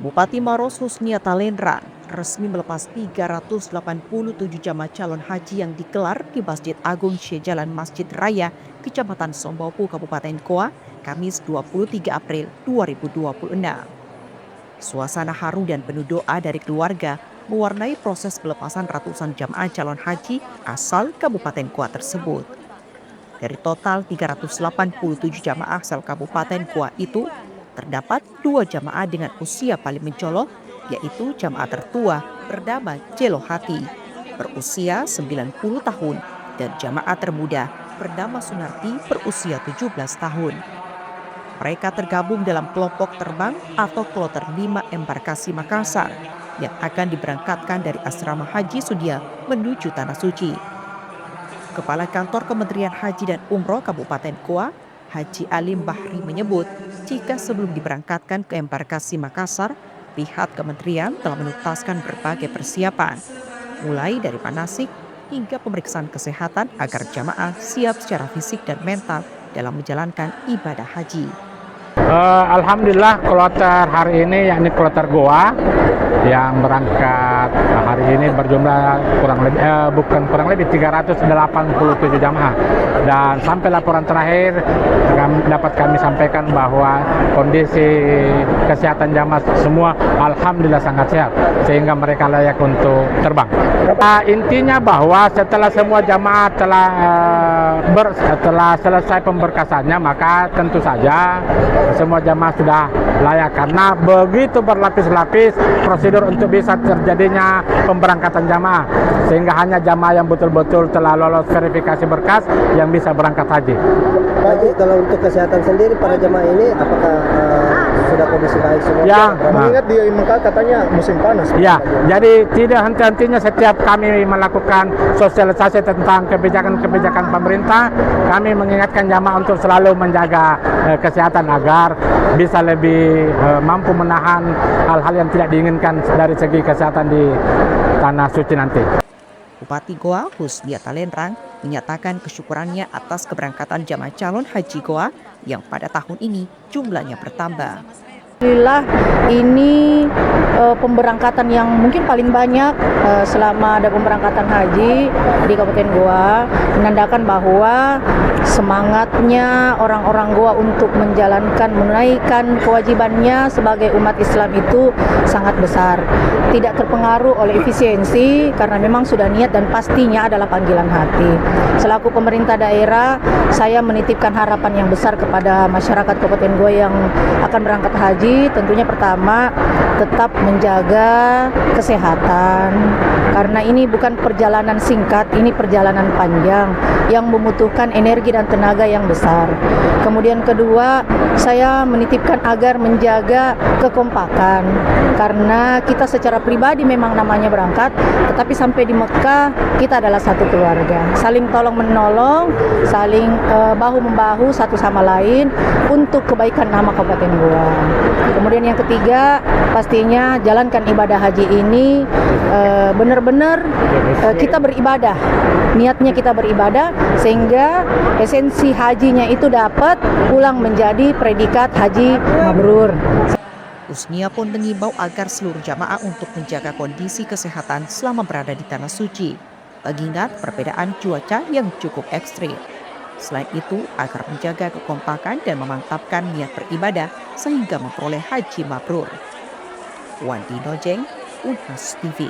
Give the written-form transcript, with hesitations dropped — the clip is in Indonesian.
Bupati Maros Husnia Talendra resmi melepas 387 jamaah calon haji yang digelar di Masjid Agung Syekh Jalan Masjid Raya, Kecamatan Sombopu, Kabupaten Goa, Kamis 23 April 2026. Suasana haru dan penuh doa dari keluarga mewarnai proses pelepasan ratusan jamaah calon haji asal Kabupaten Goa tersebut. Dari total 387 jamaah asal Kabupaten Goa itu, terdapat 2 jamaah dengan usia paling mencolok, yaitu jamaah tertua bernama Jelo Hati, berusia 90 tahun, dan jamaah termuda bernama Sunarti berusia 17 tahun. Mereka tergabung dalam kelompok terbang atau kloter 5 embarkasi Makassar yang akan diberangkatkan dari asrama Haji Sudia menuju Tanah Suci. Kepala Kantor Kementerian Haji dan Umroh Kabupaten Goa, Haji Alim Bahri menyebut, jika sebelum diberangkatkan ke embarkasi Makassar, pihak kementerian telah menuntaskan berbagai persiapan, mulai dari manasik hingga pemeriksaan kesehatan agar jamaah siap secara fisik dan mental dalam menjalankan ibadah haji. Alhamdulillah kloter hari ini yakni kloter Goa yang berangkat hari ini berjumlah kurang lebih 387 jamaah, dan sampai laporan terakhir dapat kami sampaikan bahwa kondisi kesehatan jamaah semua alhamdulillah sangat sehat sehingga mereka layak untuk terbang. Intinya bahwa setelah semua jamaah telah selesai pemberkasannya, maka tentu saja semua jamaah sudah layak, karena begitu berlapis-lapis prosedur untuk bisa terjadinya pemberangkatan jamaah, sehingga hanya jamaah yang betul-betul telah lolos verifikasi berkas yang bisa berangkat haji. Pak, kalau untuk kesehatan sendiri para jamaah ini apakah sudah kondisi baik semua? Ya, mengingat di Mekah katanya musim panas. Ya, jadi tidak henti-hentinya setiap kami melakukan sosialisasi tentang kebijakan-kebijakan pemerintah, kami mengingatkan jamaah untuk selalu menjaga kesehatan agar bisa lebih mampu menahan hal-hal yang tidak diinginkan dari segi kesehatan di Tanah Suci nanti. Bupati Goa Husnia Talendra menyatakan kesyukurannya atas keberangkatan jamaah calon haji Goa yang pada tahun ini jumlahnya bertambah. Alhamdulillah, ini pemberangkatan yang mungkin paling banyak selama ada pemberangkatan haji di Kabupaten Goa, menandakan bahwa semangatnya orang-orang Goa untuk menunaikan kewajibannya sebagai umat Islam itu sangat besar. Tidak terpengaruh oleh efisiensi karena memang sudah niat dan pastinya adalah panggilan hati. Selaku pemerintah daerah, saya menitipkan harapan yang besar kepada masyarakat Kabupaten Goa yang akan berangkat haji. Tentunya pertama tetap menjaga kesehatan, karena ini bukan perjalanan singkat, ini perjalanan panjang yang membutuhkan energi dan tenaga yang besar. Kemudian kedua, saya menitipkan agar menjaga kekompakan, karena kita secara pribadi memang namanya berangkat, tetapi sampai di Mekah kita adalah satu keluarga, saling tolong menolong, saling bahu-membahu satu sama lain untuk kebaikan nama Kabupaten Goa. Kemudian yang ketiga, pastinya jalankan ibadah haji ini benar-benar kita beribadah, niatnya kita beribadah sehingga esensi hajinya itu dapat pulang menjadi predikat haji mabrur. Husnia pun mengimbau agar seluruh jamaah untuk menjaga kondisi kesehatan selama berada di Tanah Suci, mengingat perbedaan cuaca yang cukup ekstrim. Selain itu, agar menjaga kekompakan dan memantapkan niat beribadah sehingga memperoleh haji mabrur. Wandi Nojeng, Unhas TV.